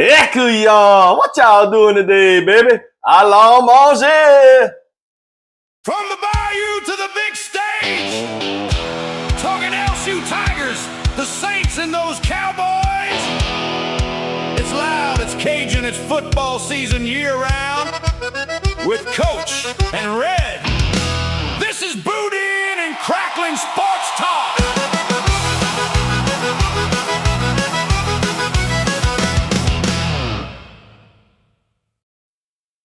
Heck y'all, what y'all doing today, baby? Allons manger. From the bayou to the big stage, talking LSU Tigers, the Saints and those Cowboys. It's loud, it's Cajun, it's football season year-round with Coach and Red. This is Boudin and Crackling Sports Talk.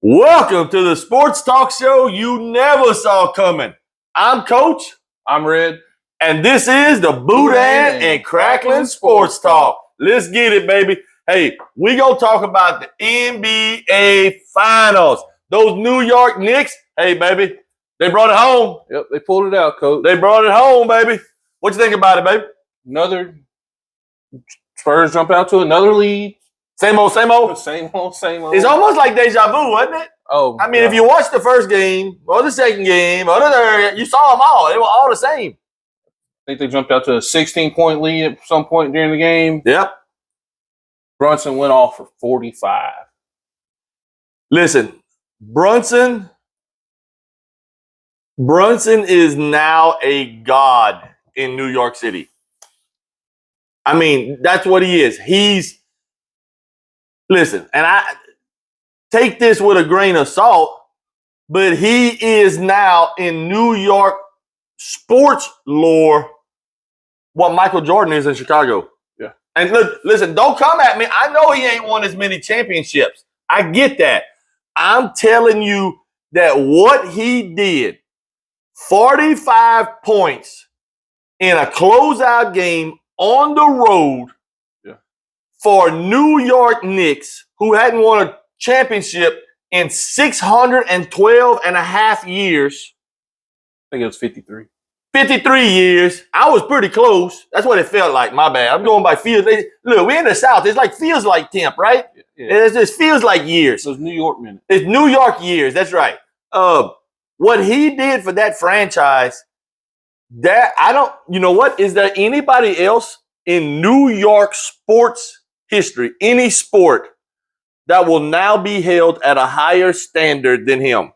Welcome to the sports talk show you never saw coming. I'm Coach. I'm Red. And this is the Boudin and Crackling Sports Talk. Let's get it, baby. Hey, we gonna talk about the NBA Finals. Those New York Knicks, hey, baby, they brought it home. Yep, they pulled it out, Coach. They brought it home, baby. What you think about it, baby? Another Spurs jump out to another lead. Same old, same old? Same old, same old. It's almost like deja vu, wasn't it? Oh, I mean, if you watched the first game or the second game or the third, you saw them all. They were all the same. I think they jumped out to a 16-point lead at some point during the game. Yep. Brunson went off for 45. Listen, Brunson is now a god in New York City. I mean, that's what he is. Listen, and I take this with a grain of salt, but he is now in New York sports lore what Michael Jordan is in Chicago. Yeah. And look, listen, don't come at me. I know he ain't won as many championships. I get that. I'm telling you that what he did, 45 points in a closeout game on the road for New York Knicks, who hadn't won a championship in 612 and a half years. I think it was 53. 53 years. I was pretty close. That's what it felt like. My bad. I'm going by feels. Look, we're in the South. It's like feels like temp, right? Yeah. It just feels like years. Those New York minutes. It's New York years. That's right. What he did for that franchise, you know what? Is there anybody else in New York sports history, any sport, that will now be held at a higher standard than him?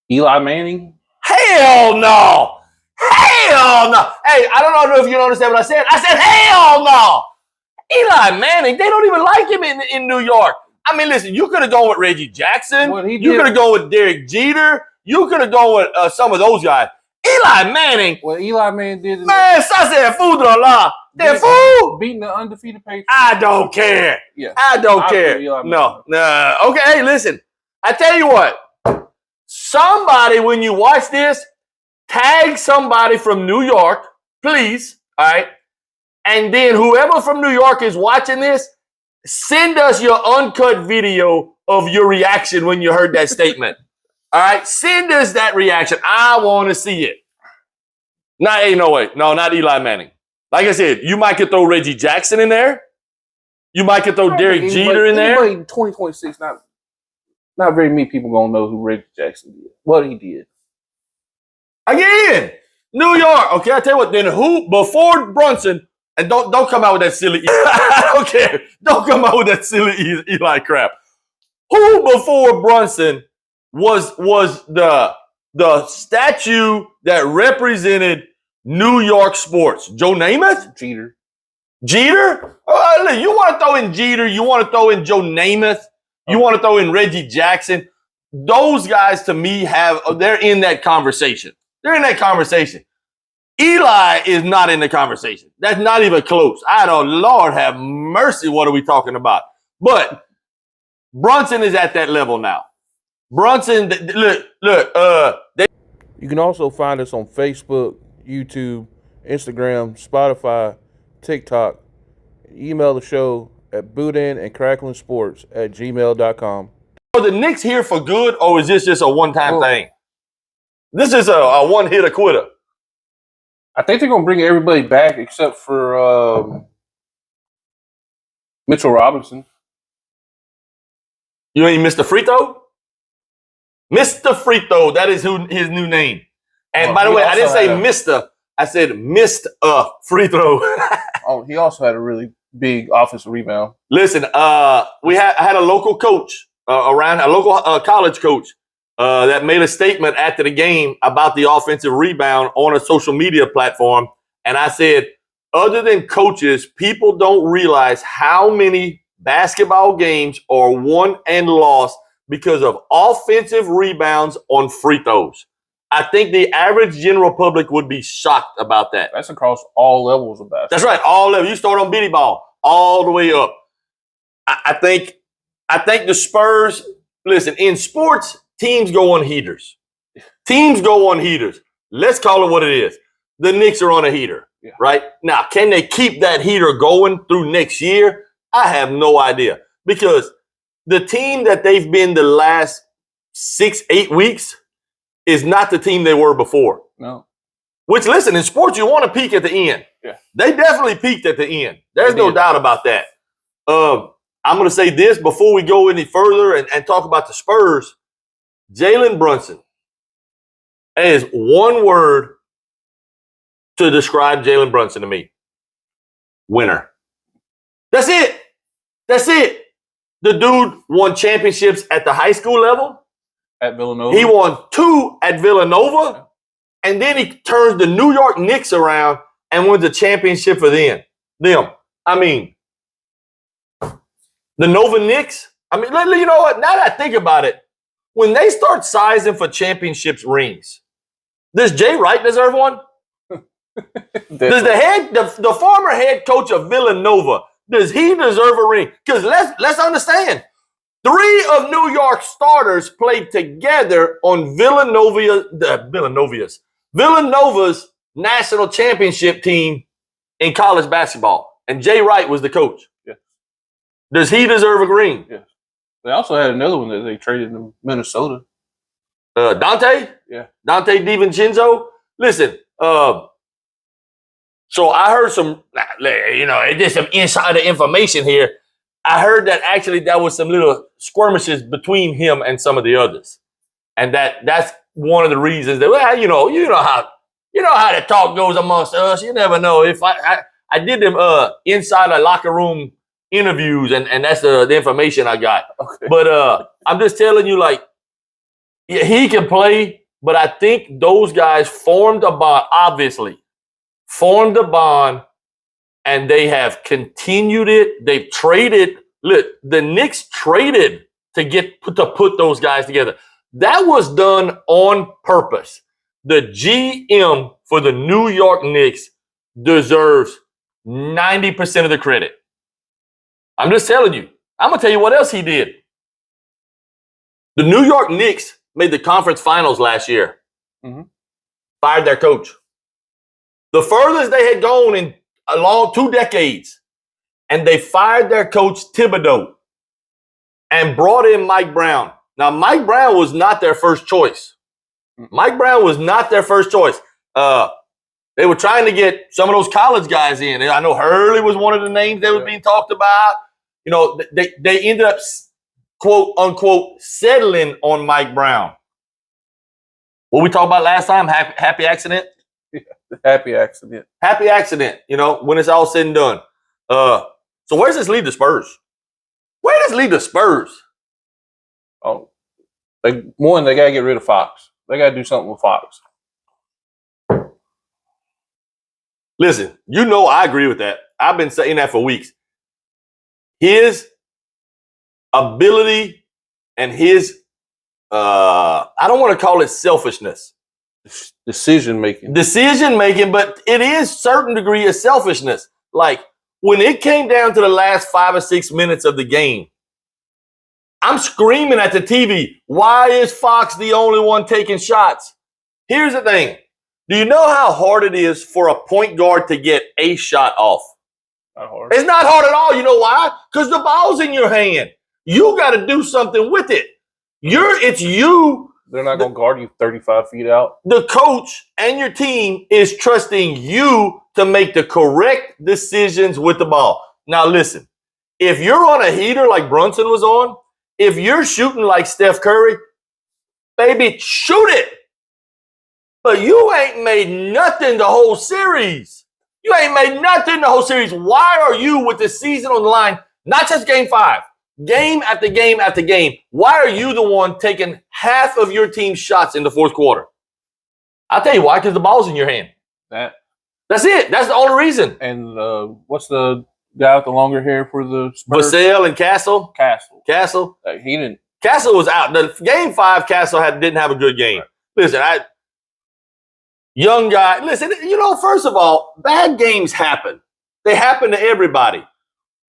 Eli Manning? Hell no! Hell no! Hey, I don't know if you understand what I said. I said hell no! Eli Manning, they don't even like him in New York. I mean, listen, you could have gone with Reggie Jackson. You could have gone with Derek Jeter. You could have gone with some of those guys. Eli Manning. What Eli Manning did. Man, ça c'est fou de la. They're fool. Beating the undefeated Patriots. I don't care. Yeah. I don't care. No. Okay, hey, listen. I tell you what. Somebody, when you watch this, tag somebody from New York, please. All right. And then whoever from New York is watching this, send us your uncut video of your reaction when you heard that statement. All right. Send us that reaction. I want to see it. No way. No, not Eli Manning. Like I said, you might could throw Reggie Jackson in there. You might could throw Derek Jeter in there. In 2026, not very many people gonna know who Reggie Jackson did. What he did. Again, New York. Okay, I tell you what. Then who before Brunson? And don't come out with that silly. I don't care. Don't come out with that silly Eli crap. Who before Brunson was the statue that represented New York sports? Joe Namath? Jeter? You want to throw in Jeter. You want to throw in Joe Namath. You want to throw in Reggie Jackson. Those guys, to me, they're in that conversation. They're in that conversation. Eli is not in the conversation. That's not even close. Lord have mercy. What are we talking about? But Brunson is at that level now. Brunson, look. You can also find us on Facebook, YouTube, Instagram, Spotify, TikTok. Email the show at boudinandcracklingsports@gmail.com. Are the Knicks here for good, or is this just a one-time thing? This is a one-hitter quitter. I think they're going to bring everybody back except for Mitchell Robinson. You ain't Mr. Frito? Mr. Frito, that is his new name. And by the way, I didn't say Mr. I said missed a free throw. He also had a really big offensive rebound. Listen, I had a local coach around a local college coach that made a statement after the game about the offensive rebound on a social media platform, and I said, other than coaches, people don't realize how many basketball games are won and lost because of offensive rebounds on free throws. I think the average general public would be shocked about that. That's across all levels of basketball. That's right, all levels. You start on bitty ball all the way up. I think the Spurs, listen, in sports, teams go on heaters. Teams go on heaters. Let's call it what it is. The Knicks are on a heater, right? Now, can they keep that heater going through next year? I have no idea. Because the team that they've been the last 6-8 weeks is not the team they were before. No. Which, listen, in sports, you want to peak at the end. Yeah. They definitely peaked at the end. There's no doubt about that. I'm going to say this before we go any further and talk about the Spurs. Jalen Brunson. Is one word to describe Jalen Brunson to me. Winner. That's it. That's it. The dude won championships at the high school level. At Villanova. He won 2 at Villanova. And then he turns the New York Knicks around and wins a championship for them. I mean, the Nova Knicks. I mean, you know what? Now that I think about it, when they start sizing for championships rings, does Jay Wright deserve one? Does the former head coach of Villanova, does he deserve a ring? Because let's understand, 3 of New York starters played together on Villanova's national championship team in college basketball. And Jay Wright was the coach. Yeah. Does he deserve a ring? Yeah. They also had another one that they traded in Minnesota. Dante? Yeah. Dante DiVincenzo? Listen, so I heard some, just some insider information here. I heard that actually there was some little skirmishes between him and some of the others. And that's one of the reasons that, well, you know how the talk goes amongst us. You never know. If I did them inside a locker room interviews, and that's the information I got. Okay. But I'm just telling you, like, yeah, he can play, but I think those guys formed a bond, and they have continued it. They've traded. Look, the Knicks traded to put those guys together. That was done on purpose. The GM for the New York Knicks deserves 90% of the credit. I'm just telling you. I'm going to tell you what else he did. The New York Knicks made the conference finals last year. Mm-hmm. Fired their coach. The furthest they had gone in a long 2 decades. And they fired their coach, Thibodeau, and brought in Mike Brown. Now, Mike Brown was not their first choice. Mike Brown was not their first choice. They were trying to get some of those college guys in. I know Hurley was one of the names that was being talked about. You know, they ended up, quote unquote, settling on Mike Brown. What we talked about last time, happy accident? Yeah, happy accident. Happy accident, when it's all said and done. So where does this leave the Spurs? Where does this leave the Spurs? Oh, they got to get rid of Fox. They got to do something with Fox. Listen, I agree with that. I've been saying that for weeks. His ability and his, I don't want to call it selfishness. Decision making, but it is certain degree of selfishness. Like when it came down to the last 5 or 6 minutes of the game, I'm screaming at the TV, why is Fox the only one taking shots? Here's the thing. Do you know how hard it is for a point guard to get a shot off? Not hard. It's not hard at all. You know why? Because the ball's in your hand. You got to do something with it. It's you. They're not going to guard you 35 feet out. The coach and your team is trusting you to make the correct decisions with the ball. Now, listen, if you're on a heater like Brunson was on, if you're shooting like Steph Curry, baby, shoot it. But you ain't made nothing the whole series. You ain't made nothing the whole series. Why are you with the season on the line? Not just game 5, game after game after game. Why are you the one taking half of your team's shots in the fourth quarter? I'll tell you why, because the ball's in your hand. That's it. That's the only reason. And what's the guy with the longer hair for the Spurs? Vassell and Castle. Castle. He didn't. Castle was out. The game 5, Castle didn't have a good game. Right. Listen, young guy. Listen, first of all, bad games happen. They happen to everybody.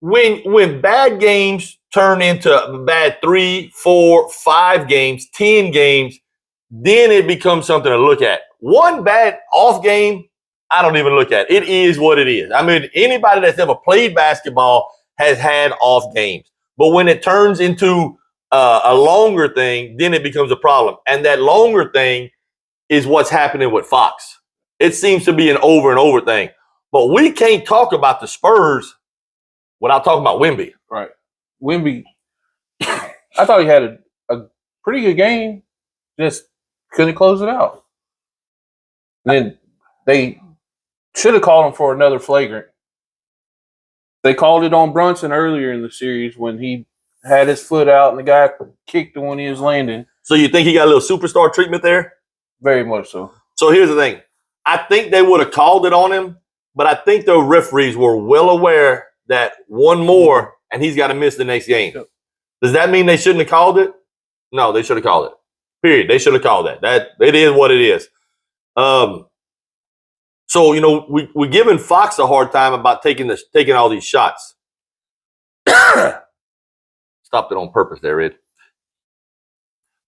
When bad games turn into bad 3, 4, 5 games, 10 games, then it becomes something to look at. One bad off game, I don't even look at. It is what it is. I mean, anybody that's ever played basketball has had off games. But when it turns into a longer thing, then it becomes a problem. And that longer thing is what's happening with Fox. It seems to be an over and over thing. But we can't talk about the Spurs without talking about Wemby. Right. Wemby, I thought he had a pretty good game. Just couldn't close it out. And then they should have called him for another flagrant. They called it on Brunson earlier in the series when he had his foot out and the guy kicked him when he was landing. So you think he got a little superstar treatment there? Very much so. So here's the thing. I think they would have called it on him, but I think the referees were well aware that one more and he's got to miss the next game. Yep. Does that mean they shouldn't have called it? No, they should have called it. Period. They should have called that. That it is what it is. So we're giving Fox a hard time about taking all these shots. Stopped it on purpose there, Ed.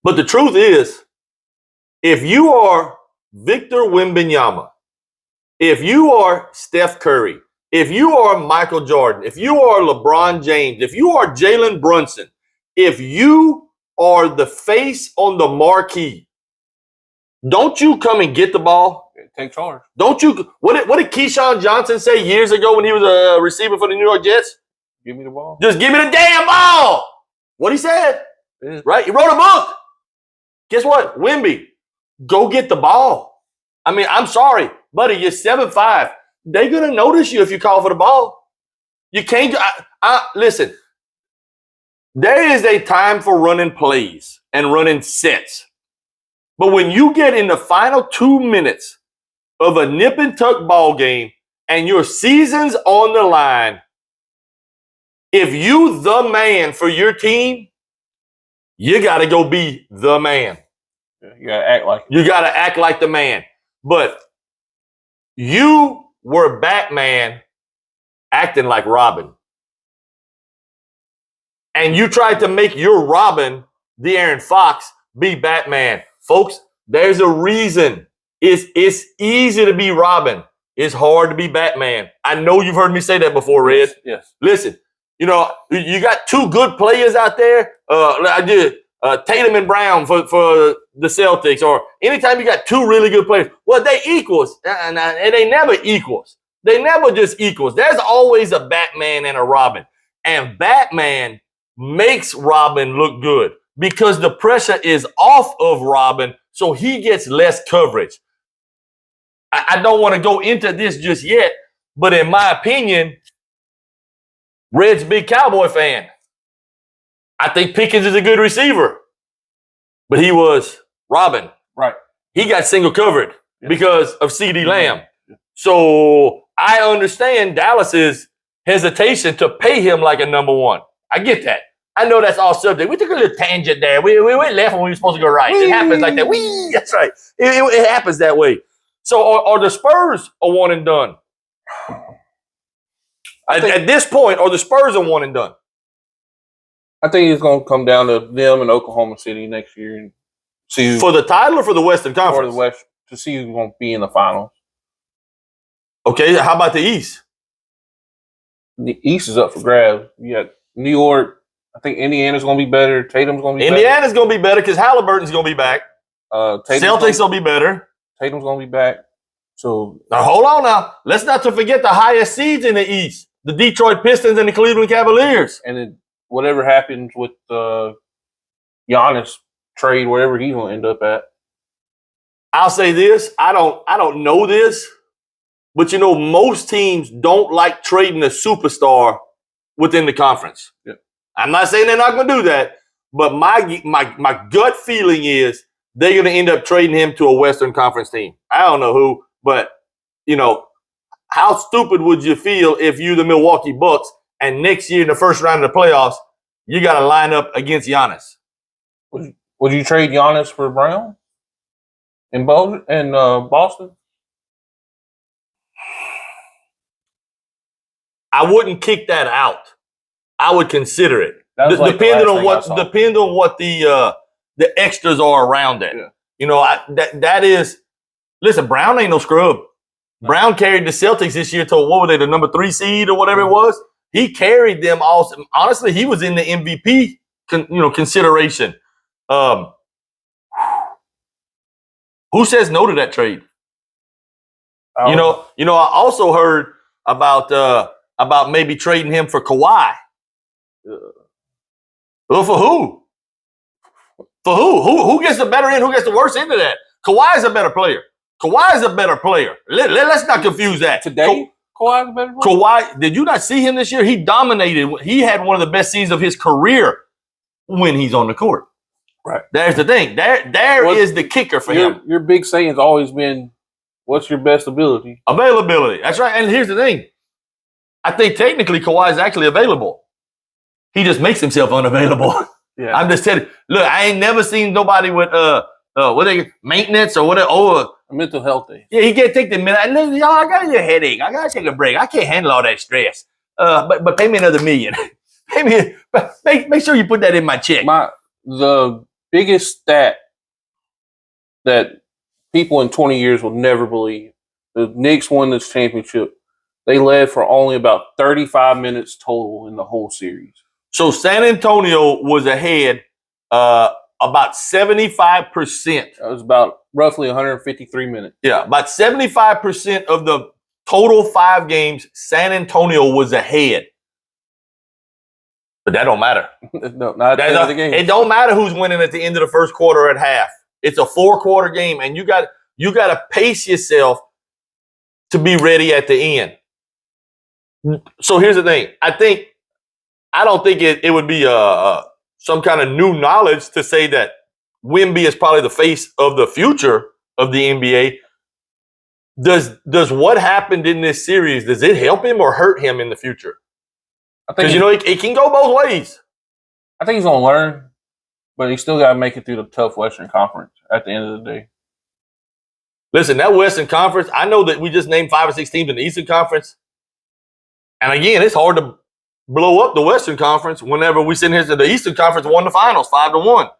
But the truth is, if you are Victor Wembanyama, if you are Steph Curry, if you are Michael Jordan, if you are LeBron James, if you are Jalen Brunson, if you are the face on the marquee, don't you come and get the ball? Take charge. Don't you? What did Keyshawn Johnson say years ago when he was a receiver for the New York Jets? Give me the ball. Just give me the damn ball. What he said, Yeah. right? He wrote a book. Guess what? Wemby, go get the ball. I mean, I'm sorry, buddy, you're 7'5". They're going to notice you if you call for the ball. You can't listen. There is a time for running plays and running sets. But when you get in the final 2 minutes of a nip and tuck ball game and your season's on the line, if you the man for your team, you got to go be the man. You got to act like it. You got to act like the man. But you were Batman acting like Robin. And you tried to make your Robin, De'Aaron Fox, be Batman. Folks, there's a reason. It's easy to be Robin. It's hard to be Batman. I know you've heard me say that before, Red. Yes. Listen, you got two good players out there. Tatum and Brown for the Celtics, or anytime you got two really good players, well, they equals, and they never equals. They never just equals. There's always a Batman and a Robin, and Batman makes Robin look good because the pressure is off of Robin, so he gets less coverage. I don't want to go into this just yet, but in my opinion, Red's a big Cowboy fan. I think Pickens is a good receiver, but he was Robin. Right. He got single covered because of CeeDee Lamb. So I understand Dallas's hesitation to pay him like a number one. I get that. I know that's all subject. We took a little tangent there. We went left when we were supposed to go right. It happens like that. That's right. It happens that way. So are the Spurs a one and done? At this point, are the Spurs a one and done? I think it's going to come down to them and Oklahoma City next year and see for the title or for the Western for Conference? the West to see who's going to be in the finals. Okay, how about the East? The East is up for grabs. You got New York. I think Indiana's going to be better. Tatum's going to be Indiana's going to be better because Halliburton's going to be back. Celtics will be better. Tatum's going to be back. So Now, hold on now. Let's not to forget the highest seeds in the East. The Detroit Pistons and the Cleveland Cavaliers. and then whatever happens with the Giannis trade, wherever he's going to end up at. I'll say this. I don't know this, but most teams don't like trading a superstar within the conference. Yeah. I'm not saying they're not going to do that, but my gut feeling is they're going to end up trading him to a Western Conference team. I don't know who, but how stupid would you feel if you the Milwaukee Bucks and next year in the first round of the playoffs you got to line up against Giannis? Would you trade Giannis for Brown in Boston? I wouldn't kick that out. I would consider it. That was like the Depending last on thing I saw. what the extras are around that. Yeah. That is. Listen, Brown ain't no scrub. No. Brown carried the Celtics this year to what were they, the number 3 seed or whatever it was. He carried them all. Honestly, he was in the MVP consideration. Who says no to that trade? I also heard about maybe trading him for Kawhi. Well, for who? For who? Who gets the better end? Who gets the worst end of that? Kawhi is a better player. Kawhi is a better player. Let's not confuse that. Today, Kawhi is a better player? Kawhi, did you not see him this year? He dominated. He had one of the best seasons of his career when he's on the court. Right. There's the thing. There is the kicker for him. Your big saying's always been, what's your best ability? Availability. That's right. And here's the thing. I think technically Kawhi is actually available. He just makes himself unavailable. Yeah. I'm just telling you. Look, I ain't never seen nobody with maintenance or whatever. Mental health day. Yeah, he can't take the minute. Y'all, I got a headache. I gotta take a break. I can't handle all that stress. But pay me another $1 million. Make sure you put that in my check. The biggest stat that people in 20 years will never believe. The Knicks won this championship. They led for only about 35 minutes total in the whole series. So San Antonio was ahead about 75%. It was about roughly 153 minutes. Yeah, about 75% of the total 5 games, San Antonio was ahead. But that don't matter. No, not at the end of the game. It don't matter who's winning at the end of the first quarter or at half. It's a 4-quarter game, and you got to pace yourself to be ready at the end. So here's the thing. I don't think it would be some kind of new knowledge to say that Wemby is probably the face of the future of the NBA. Does what happened in this series, does it help him or hurt him in the future? Because it can go both ways. I think he's going to learn, but he still got to make it through the tough Western Conference at the end of the day. Listen, that Western Conference, I know that we just named 5 or 6 teams in the Eastern Conference. And again, it's hard to blow up the Western Conference whenever we sit here to the Eastern Conference won the finals 5-1.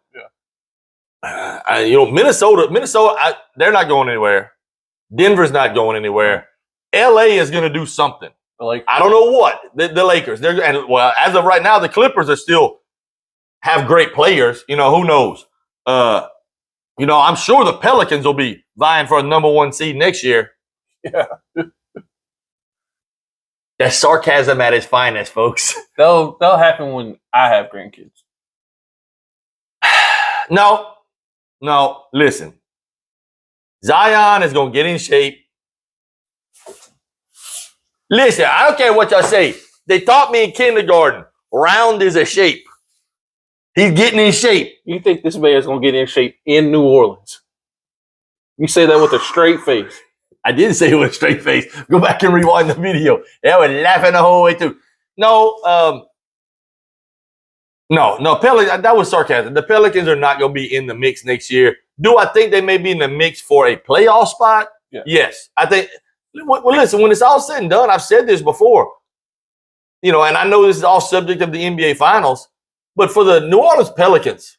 Yeah. Minnesota, they're not going anywhere. Denver's not going anywhere. LA is going to do something. I don't know what. The Lakers. As of right now, the Clippers are still have great players. Who knows? I'm sure the Pelicans will be vying for a number 1 seed next year. Yeah. That's sarcasm at its finest, folks. That'll happen when I have grandkids. No. Listen. Zion is going to get in shape. Listen, I don't care what y'all say. They taught me in kindergarten, round is a shape. He's getting in shape. You think this man is going to get in shape in New Orleans? You say that with a straight face. I didn't say it with a straight face. Go back and rewind the video. They were laughing the whole way through. No, Pelicans, that was sarcasm. The Pelicans are not going to be in the mix next year. Do I think they may be in the mix for a playoff spot? Yeah. Yes. I think, well, listen, when it's all said and done, I've said this before, and I know this is all subject of the NBA Finals, but for the New Orleans Pelicans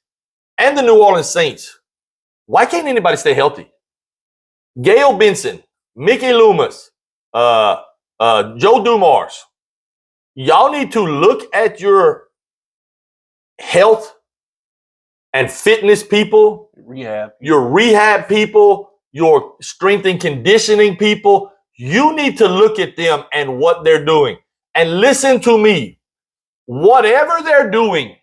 and the New Orleans Saints, why can't anybody stay healthy? Gail Benson, Mickey Loomis, Joe Dumars, y'all need to look at your health and fitness people, your rehab people, your strength and conditioning people. You need to look at them and what they're doing. And listen to me. Whatever they're doing,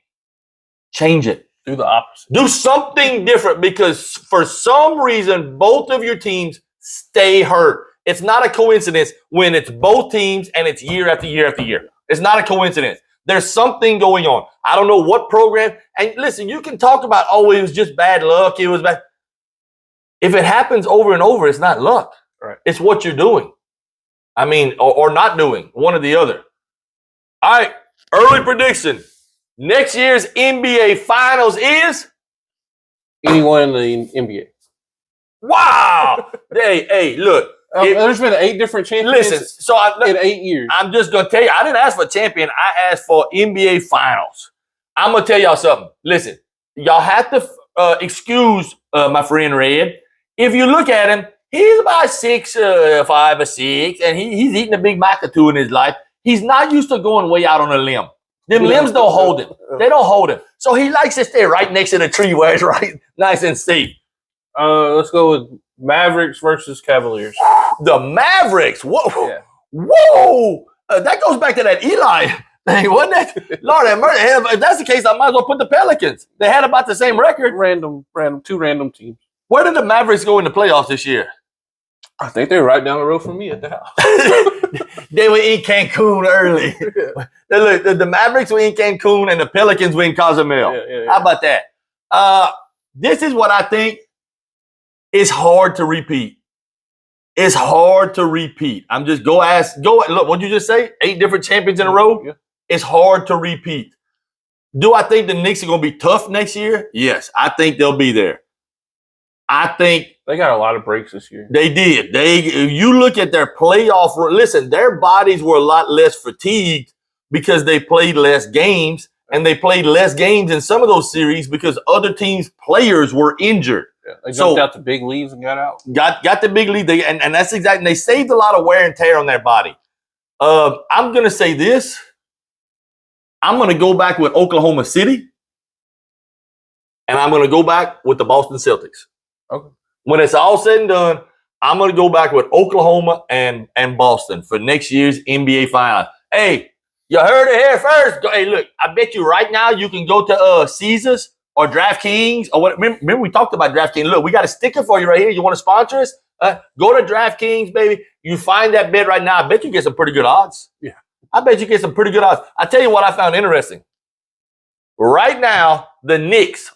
change it. Do the opposite. Do something different, because for some reason, both of your teams stay hurt. It's not a coincidence when it's both teams and it's year after year after year. It's not a coincidence. There's something going on. I don't know what program. And listen, you can talk about, oh, it was just bad luck. It was bad. If it happens over and over, it's not luck. Right. It's what you're doing. I mean, or not doing, one or the other. All right, early prediction. Next year's NBA Finals is? Anyone in the NBA. Wow. hey, look. There's been 8 different champions Listen, so in 8 years. I'm just going to tell you, I didn't ask for champion. I asked for NBA Finals. I'm going to tell y'all something. Listen, y'all have to excuse my friend Red. If you look at him, he's about 6'5" or 6", and he's eaten a Big Mac or 2 in his life. He's not used to going way out on a limb. Them limbs don't hold him. They don't hold him. So he likes to stay right next to the tree where it's right nice and safe. Let's go with Mavericks versus Cavaliers. The Mavericks. Whoa. Yeah. Whoa. That goes back to that Eli thing, wasn't it? Lord have mercy. If that's the case, I might as well put the Pelicans. They had about the same record. Two random teams. Where did the Mavericks go in the playoffs this year? I think they're right down the road from me at the house. They were in Cancun early. Look, the Mavericks were in Cancun and the Pelicans were in Cozumel. Yeah. How about that? This is what I think is hard to repeat. It's hard to repeat. I'm just look, what'd you just say? 8 different champions in a row? Yeah. It's hard to repeat. Do I think the Knicks are going to be tough next year? Yes, I think they'll be there. I think They got a lot of breaks this year. they did. You look at their playoff. Listen, their bodies were a lot less fatigued because they played less games, and they played less games in some of those series because other teams' players were injured. Yeah, they jumped out the big leads and got out. Got the big lead, and that's exactly. And they saved a lot of wear and tear on their body. I'm gonna say this. I'm gonna go back with Oklahoma City, and I'm gonna go back with the Boston Celtics. Okay. When it's all said and done, I'm going to go back with Oklahoma and Boston for next year's NBA Finals. Hey, you heard it here first. Hey, look, I bet you right now you can go to Caesars or DraftKings or what. Remember we talked about DraftKings. Look, we got a sticker for you right here. You want to sponsor us? Go to DraftKings, baby. You find that bet right now. I bet you get some pretty good odds. Yeah. I bet you get some pretty good odds. I tell you what I found interesting. Right now, the Knicks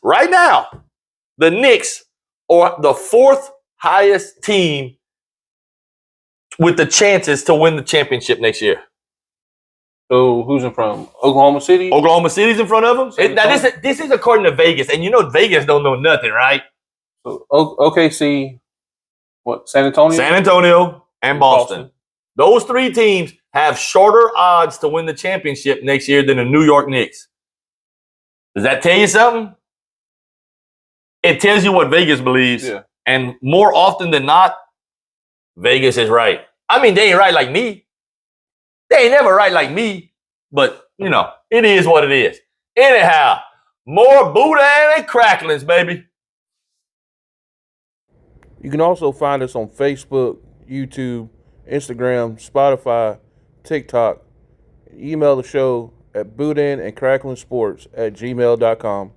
or the 4th highest team with the chances to win the championship next year. So who's in front? Oklahoma City? Oklahoma City's in front of them. Now this is according to Vegas, and you know Vegas don't know nothing, right? So OKC, what? San Antonio? San Antonio and Boston. Those 3 teams have shorter odds to win the championship next year than the New York Knicks. Does that tell you something? It tells you what Vegas believes. Yeah. And more often than not, Vegas is right. I mean, they ain't right like me. They ain't never right like me. But, you know, it is what it is. Anyhow, more boudin and cracklings, baby. You can also find us on Facebook, YouTube, Instagram, Spotify, TikTok. Email the show at boudinandcracklingsports@gmail.com.